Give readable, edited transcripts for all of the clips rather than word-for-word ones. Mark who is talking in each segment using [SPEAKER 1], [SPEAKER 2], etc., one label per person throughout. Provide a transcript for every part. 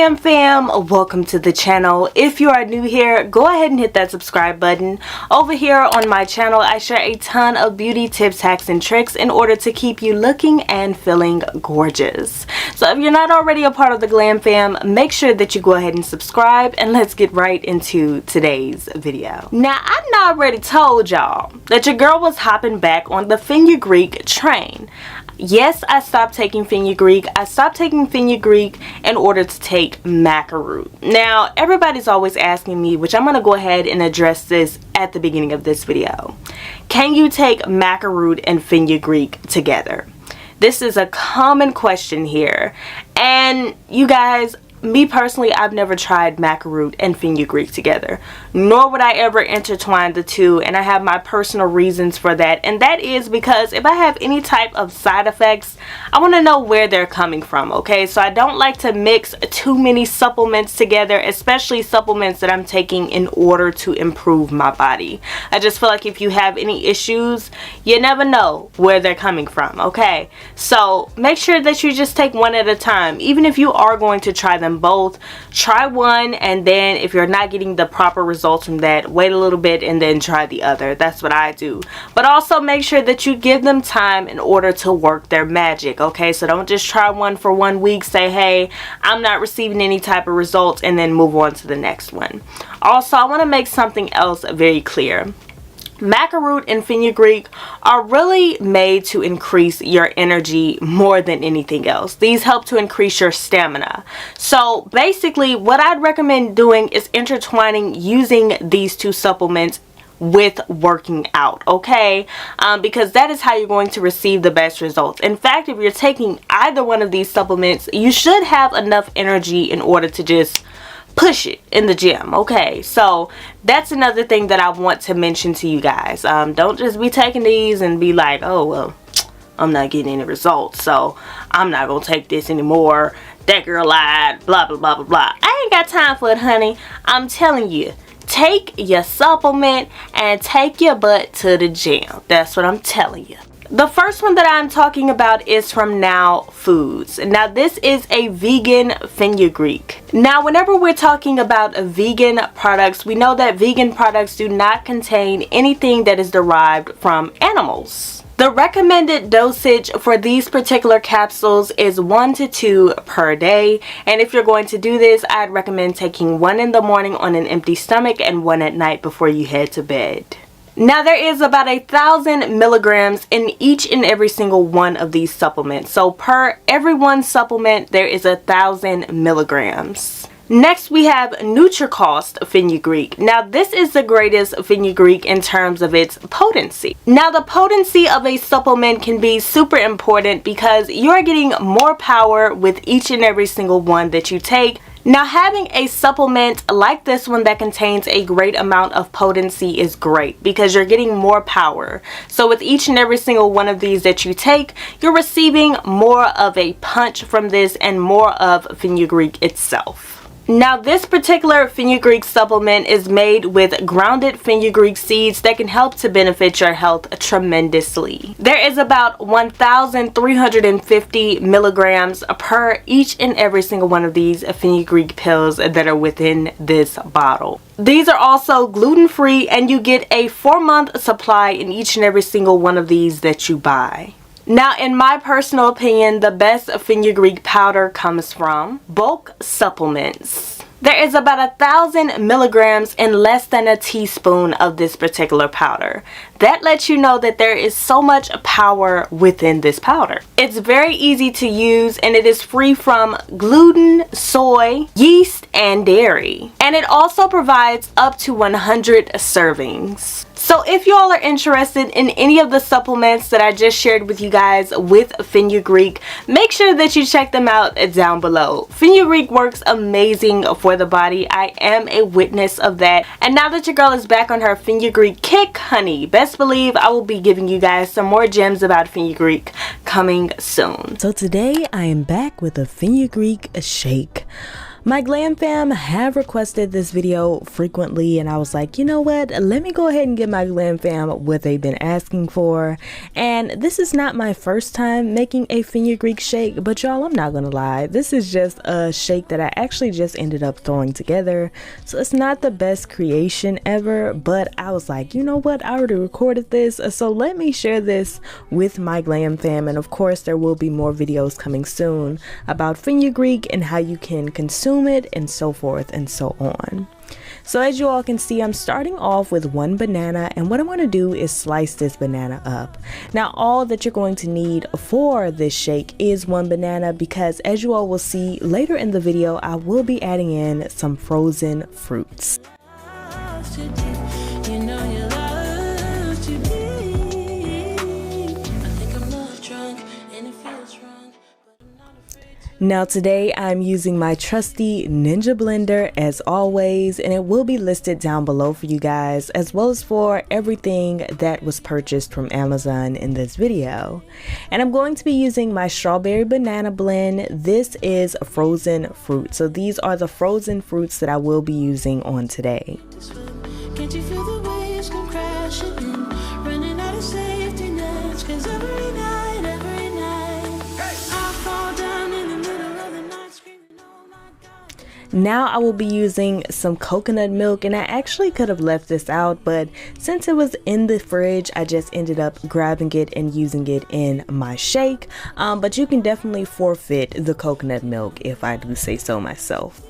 [SPEAKER 1] Glam fam, welcome to the channel. If you are new here, go ahead and hit that subscribe button. Over here on my channel, I share a ton of beauty tips, hacks, and tricks in order to keep you looking and feeling gorgeous. So if you're not already a part of the Glam fam, make sure that you go ahead and subscribe, and let's get right into today's video. Now, I already told y'all that your girl was hopping back on the Fenugreek train. Yes, I stopped taking Fenugreek. I stopped taking Fenugreek in order to take Macaroon. Now, everybody's always asking me, which I'm going to go ahead and address this at the beginning of this video. Can you take Macaroon and Fenugreek together? This is a common question here. And you guys, me personally, I've never tried Macaroon and Fenugreek together, nor would I ever intertwine the two, and I have my personal reasons for that, and that is because if I have any type of side effects, I want to know where they're coming from, okay? So I don't like to mix too many supplements together, especially supplements that I'm taking in order to improve my body. I just feel like if you have any issues, you never know where they're coming from, okay? So make sure that you just take one at a time. Even if you are going to try them both, try one, and then if you're not getting the proper results from that, wait a little bit and then try the other. That's what I do. But also make sure that you give them time in order to work their magic, okay? So don't just try one for 1 week, say, hey, I'm not receiving any type of results, and then move on to the next one. Also, I want to make something else very clear. Macaroon and Fenugreek are really made to increase your energy more than anything else. These help to increase your stamina. So basically, what I'd recommend doing is intertwining using these two supplements with working out, okay? Because that is how you're going to receive the best results. In fact, if you're taking either one of these supplements, you should have enough energy in order to just push it in the gym, okay? So that's another thing that I want to mention to you guys. Don't just be taking these and be like, oh well, I'm not getting any results, so I'm not gonna take this anymore. That girl lied, blah blah blah blah blah. I ain't got time for it, honey. I'm telling you, take your supplement and take your butt to the gym. That's what I'm telling you. The first one that I'm talking about is from Now Foods. Now, this is a vegan fenugreek. Now, whenever we're talking about vegan products, we know that vegan products do not contain anything that is derived from animals. The recommended dosage for these particular capsules is 1 to 2 per day. And if you're going to do this, I'd recommend taking one in the morning on an empty stomach and one at night before you head to bed. Now, there is about 1,000 milligrams in each and every single one of these supplements. So per every one supplement, there is 1,000 milligrams. Next, we have Nutricost Fenugreek. Now, this is the greatest fenugreek in terms of its potency. Now, the potency of a supplement can be super important because you're getting more power with each and every single one that you take. Now, having a supplement like this one that contains a great amount of potency is great because you're getting more power. So with each and every single one of these that you take, you're receiving more of a punch from this and more of fenugreek itself. Now, this particular fenugreek supplement is made with grounded fenugreek seeds that can help to benefit your health tremendously. There is about 1,350 milligrams per each and every single one of these fenugreek pills that are within this bottle. These are also gluten-free, and you get a 4-month supply in each and every single one of these that you buy. Now, in my personal opinion, the best fenugreek powder comes from bulk supplements. There is about 1,000 milligrams in less than a teaspoon of this particular powder. That lets you know that there is so much power within this powder. It's very easy to use, and it is free from gluten, soy, yeast, and dairy. And it also provides up to 100 servings. So if you all are interested in any of the supplements that I just shared with you guys with Fenugreek, make sure that you check them out down below. Fenugreek works amazing for the body. I am a witness of that. And now that your girl is back on her Fenugreek kick, honey, best believe I will be giving you guys some more gems about Fenugreek coming soon.
[SPEAKER 2] So today I am back with a Fenugreek shake.
[SPEAKER 1] My Glam fam have requested this video frequently, and I was like, you know what, let me go ahead and give my Glam fam what they've been asking for. And this is not my first time making a Fenugreek shake, but y'all, I'm not gonna lie, this is just a shake that I actually just ended up throwing together, so it's not the best creation ever, but I was like, you know what, I already recorded this, so let me share this with my Glam fam. And of course there will be more videos coming soon about Fenugreek and how you can consume it and so forth and so on. So as you all can see, I'm starting off with one banana, and what I'm going to do is slice this banana up. Now all that you're going to need for this shake is one banana, because as you all will see later in the video, I will be adding in some frozen fruits. Now today I'm using my trusty Ninja blender as always, and it will be listed down below for you guys, as well as for everything that was purchased from Amazon in this video. And I'm going to be using my strawberry banana blend. This is a frozen fruit, so these are the frozen fruits that I will be using on today.
[SPEAKER 2] Can't you feel the waves come crashing in, running out of safety nets, 'cause every night I fall down in the middle of the night screaming, oh my God.
[SPEAKER 1] Now I will be using some coconut milk, and I actually could have left this out, but since it was in the fridge, I just ended up grabbing it and using it in my shake. But you can definitely forfeit the coconut milk if I do say so myself.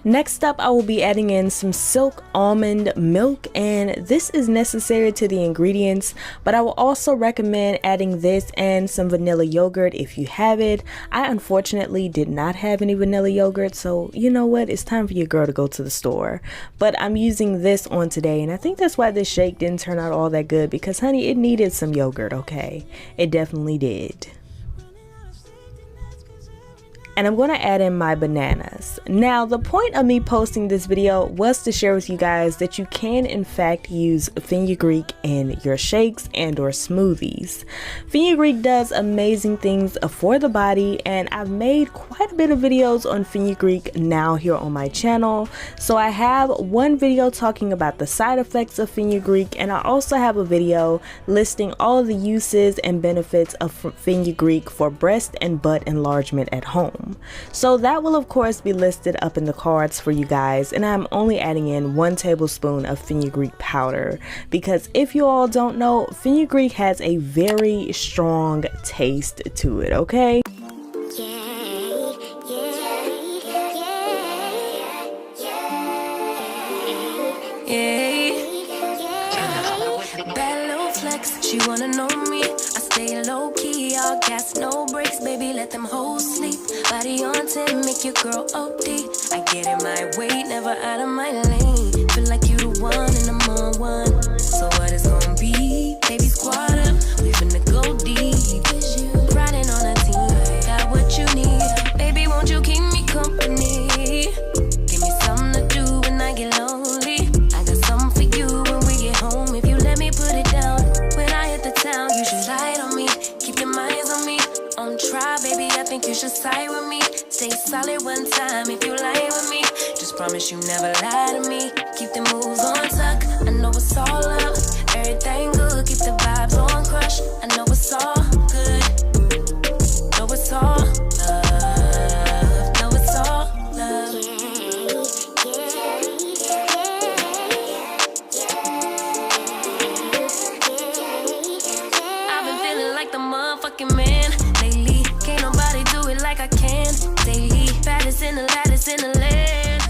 [SPEAKER 1] Next up, I will be adding in some silk almond milk, and this is necessary to the ingredients, but I will also recommend adding this and some vanilla yogurt if you have it. I unfortunately did not have any vanilla yogurt, so you know what, it's time for your girl to go to the store. But I'm using this on today, and I think that's why this shake didn't turn out all that good, because honey, it needed some yogurt, okay? It definitely did. And I'm going to add in my bananas. Now the point of me posting this video was to share with you guys that you can in fact use fenugreek in your shakes and or smoothies. Fenugreek does amazing things for the body, and I've made quite a bit of videos on fenugreek now here on my channel. So I have one video talking about the side effects of fenugreek, and I also have a video listing all of the uses and benefits of fenugreek for breast and butt enlargement at home. So that will of course be listed up in the cards for you guys, and I'm only adding in 1 tablespoon of fenugreek powder, because if you all don't know, fenugreek has a very strong taste to it, okay?
[SPEAKER 2] She wanna know me, I stay low key, all gas, no brakes, baby, let them hoes sleep. Body on 10, make your girl OD. I get in my way, never out of my lane. Feel like you the one and I'm on one. So what it's gonna be? Baby, squad up, we finna go deep. Riding on a team, got what you need. Baby, won't you keep me company? Give me something to do when I get lonely. I got something for you when we get home, if you let me put it down. You should slide on me, keep your minds on me. On try, baby, I think you should side with me. Stay solid one time if you lie with me. Just promise you never lie to me. Keep the moves on tuck, I know it's all love. Everything good, keep the vibes on crush. I know it's all good, know it's all love, know it's all love. Man, lately, can't nobody do it like I can. Daily, baddest in the lattice in the land.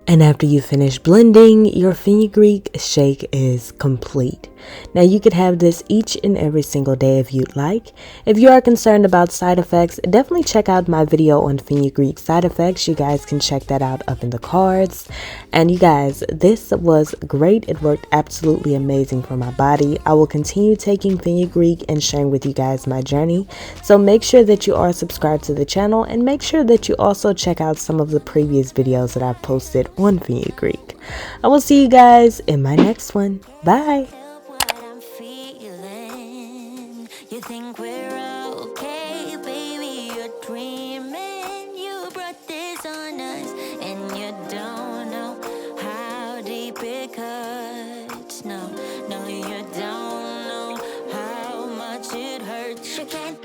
[SPEAKER 1] And after you finish blending, your Fenugreek Shake is complete. Now you could have this each and every single day if you'd like. If you are concerned about side effects, definitely check out my video on Fenugreek side effects. You guys can check that out up in the cards. And you guys, this was great. It worked absolutely amazing for my body. I will continue taking Fenugreek and sharing with you guys my journey. So make sure that you are subscribed to the channel and make sure that you also check out some of the previous videos that I've posted on Fenugreek. I will see you guys in my next one. Bye.
[SPEAKER 2] You think we're okay, baby, you're dreaming. You brought this on us, and you don't know how deep it cuts. No, you don't know how much it hurts. You can't